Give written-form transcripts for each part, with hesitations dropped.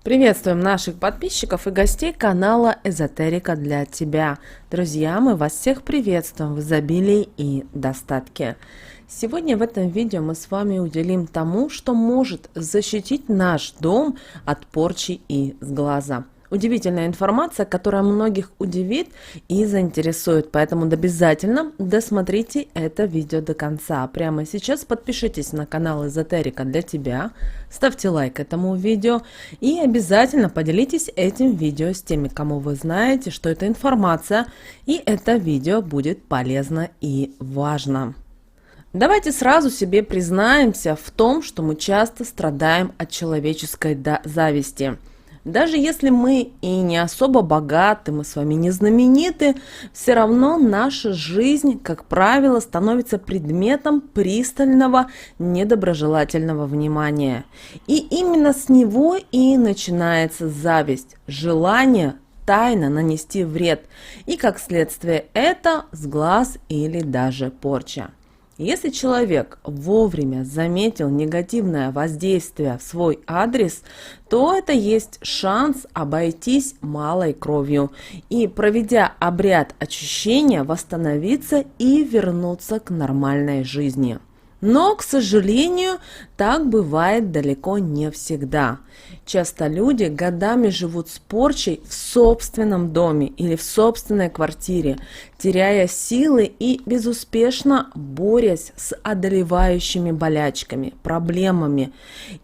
Приветствуем наших подписчиков и гостей канала Эзотерика для тебя. Друзья, мы вас всех приветствуем в изобилии и достатке. Сегодня в этом видео мы с вами уделим тому, что может защитить наш дом от порчи и сглаза. Удивительная информация, которая многих удивит и заинтересует, поэтому обязательно досмотрите это видео до конца. Прямо сейчас подпишитесь на канал Эзотерика для тебя, ставьте лайк этому видео и обязательно поделитесь этим видео с теми, кому вы знаете, что это информация и это видео будет полезно и важно. Давайте сразу себе признаемся в том, что мы часто страдаем от человеческой зависти. Даже если мы и не особо богаты, мы с вами не знамениты, все равно наша жизнь, как правило, становится предметом пристального недоброжелательного внимания. И именно с него и начинается зависть, желание тайно нанести вред, и как следствие это сглаз или даже порча. Если человек вовремя заметил негативное воздействие в свой адрес, то это есть шанс обойтись малой кровью и, проведя обряд очищения, восстановиться и вернуться к нормальной жизни. Но, к сожалению, так бывает далеко не всегда. Часто люди годами живут с порчей в собственном доме или в собственной квартире, теряя силы и безуспешно борясь с одолевающими болячками, проблемами.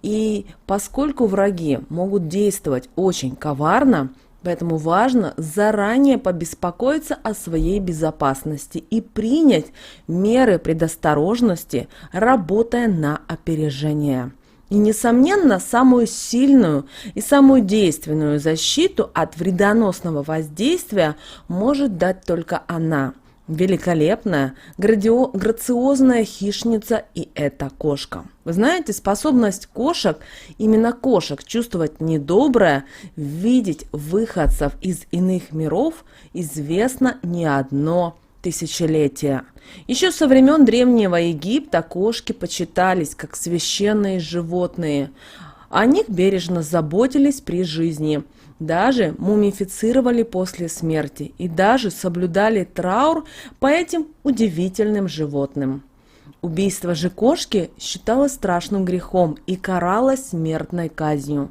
И поскольку враги могут действовать очень коварно, поэтому важно заранее побеспокоиться о своей безопасности и принять меры предосторожности, работая на опережение. И, несомненно, самую сильную и самую действенную защиту от вредоносного воздействия может дать только она. Великолепная, грациозная хищница, и это кошка. Вы знаете, способность кошек, именно кошек, чувствовать недоброе, видеть выходцев из иных миров, известно не одно тысячелетие. Еще со времен Древнего Египта кошки почитались как священные животные. О них бережно заботились при жизни. Даже мумифицировали после смерти и даже соблюдали траур по этим удивительным животным. Убийство же кошки считалось страшным грехом и каралось смертной казнью.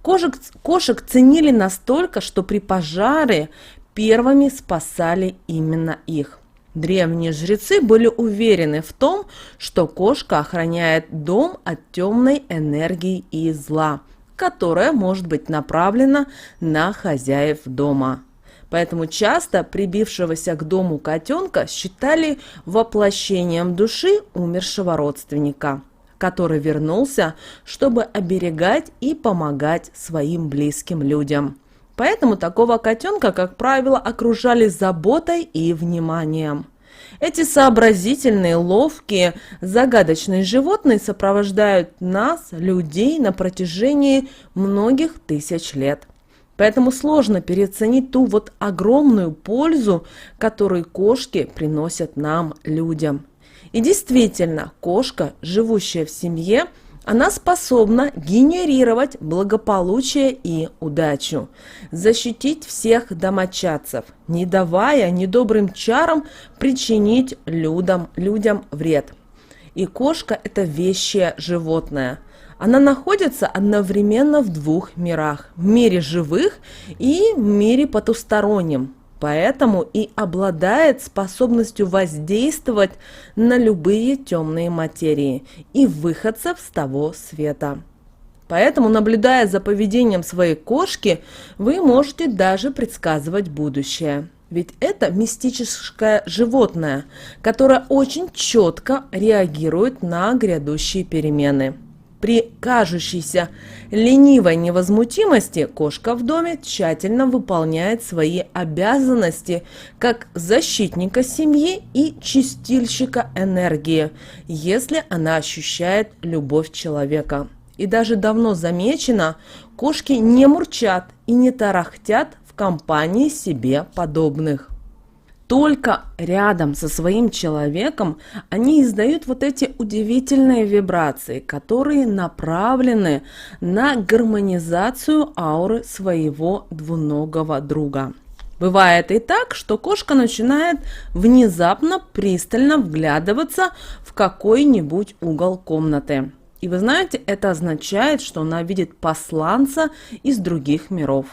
Кошек ценили настолько, что при пожаре первыми спасали именно их. Древние жрецы были уверены в том, что кошка охраняет дом от темной энергии и зла, которая может быть направлена на хозяев дома. Поэтому часто прибившегося к дому котенка считали воплощением души умершего родственника, который вернулся, чтобы оберегать и помогать своим близким людям. Поэтому такого котенка, как правило, окружали заботой и вниманием. Эти сообразительные, ловкие, загадочные животные сопровождают нас, людей, на протяжении многих тысяч лет. Поэтому сложно переоценить ту огромную пользу, которую кошки приносят нам, людям. И действительно, кошка, живущая в семье, она способна генерировать благополучие и удачу, защитить всех домочадцев, не давая недобрым чарам причинить людям вред. И кошка – это вещее животное. Она находится одновременно в двух мирах – в мире живых и в мире потустороннем. Поэтому и обладает способностью воздействовать на любые темные материи и выходцев с того света. Поэтому, наблюдая за поведением своей кошки, вы можете даже предсказывать будущее. Ведь это мистическое животное, которое очень четко реагирует на грядущие перемены. При кажущейся ленивой невозмутимости кошка в доме тщательно выполняет свои обязанности как защитника семьи и чистильщика энергии, если она ощущает любовь человека. И даже давно замечено, кошки не мурчат и не тарахтят в компании себе подобных. только рядом со своим человеком они издают вот эти удивительные вибрации, которые направлены на гармонизацию ауры своего двуногого друга. Бывает и так, что кошка начинает внезапно пристально вглядываться в какой-нибудь угол комнаты. И вы знаете, это означает, что она видит посланца из других миров.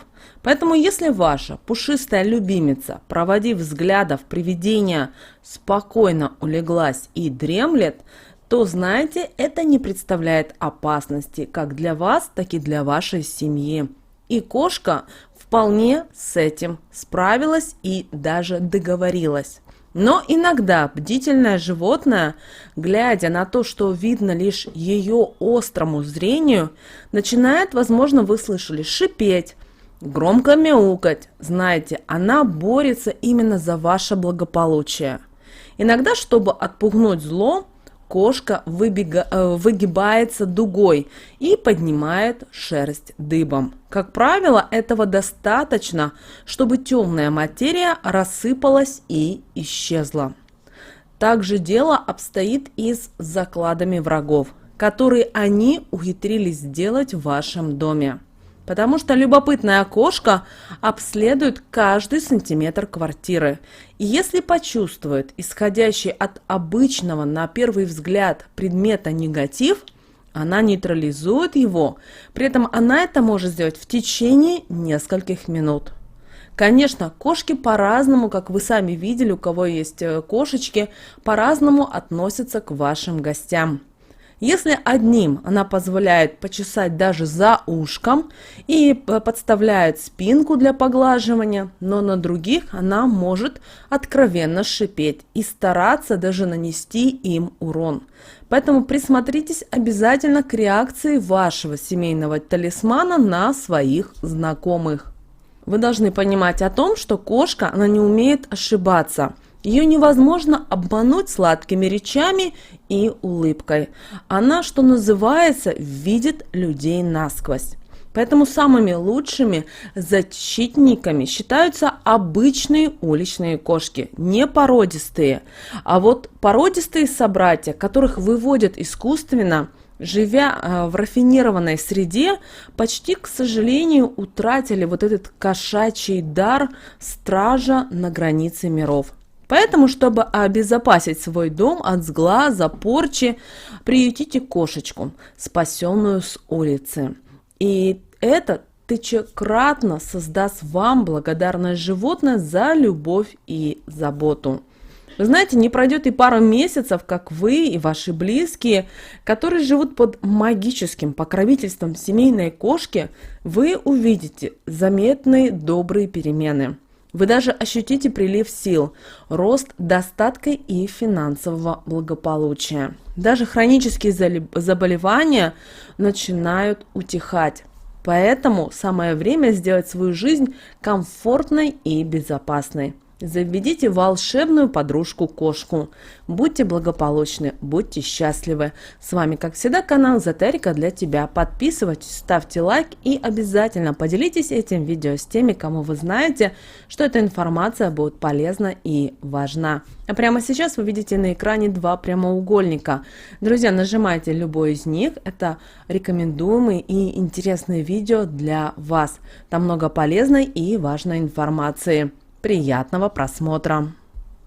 Поэтому если ваша пушистая любимица, проводив взглядов привидения, спокойно улеглась и дремлет, то знаете, это не представляет опасности как для вас, так и для вашей семьи. И кошка вполне с этим справилась и даже договорилась. Но иногда бдительное животное, глядя на то, что видно лишь ее острому зрению, начинает, возможно, вы слышали, шипеть, громко мяукать. Знаете, она борется именно за ваше благополучие. Иногда, чтобы отпугнуть зло, кошка выгибается дугой и поднимает шерсть дыбом. Как правило, этого достаточно, чтобы темная материя рассыпалась и исчезла. Также дело обстоит и с закладами врагов, которые они ухитрились сделать в вашем доме. Потому что любопытная кошка обследует каждый сантиметр квартиры. И если почувствует исходящий от обычного на первый взгляд предмета негатив, она нейтрализует его. При этом она это может сделать в течение нескольких минут. Конечно, кошки по-разному, как вы сами видели, у кого есть кошечки, по-разному относятся к вашим гостям. Если одним она позволяет почесать даже за ушком и подставляет спинку для поглаживания, но на других она может откровенно шипеть и стараться даже нанести им урон. Поэтому присмотритесь обязательно к реакции вашего семейного талисмана на своих знакомых. Вы должны понимать о том, что кошка, она не умеет ошибаться. Ее невозможно обмануть сладкими речами и улыбкой. Она, что называется, видит людей насквозь. Поэтому самыми лучшими защитниками считаются обычные уличные кошки, не породистые. А вот породистые собратья, которых выводят искусственно, живя в рафинированной среде, почти, к сожалению, утратили вот этот кошачий дар стража на границе миров. Поэтому, чтобы обезопасить свой дом от сглаза, порчи, приютите кошечку, спасенную с улицы. И это тысячекратно создаст вам благодарное животное за любовь и заботу. Вы знаете, не пройдет и пару месяцев, как вы и ваши близкие, которые живут под магическим покровительством семейной кошки, вы увидите заметные добрые перемены. Вы даже ощутите прилив сил, рост достатка и финансового благополучия. Даже хронические заболевания начинают утихать. Поэтому самое время сделать свою жизнь комфортной и безопасной. Заведите волшебную подружку-кошку. Будьте благополучны, будьте счастливы. С вами, как всегда, канал Эзотерика для тебя. Подписывайтесь, ставьте лайк и обязательно поделитесь этим видео с теми, кому вы знаете, что эта информация будет полезна и важна. А прямо сейчас вы видите на экране два прямоугольника. Друзья, нажимайте любой из них. Это рекомендуемые и интересные видео для вас. Там много полезной и важной информации. Приятного просмотра!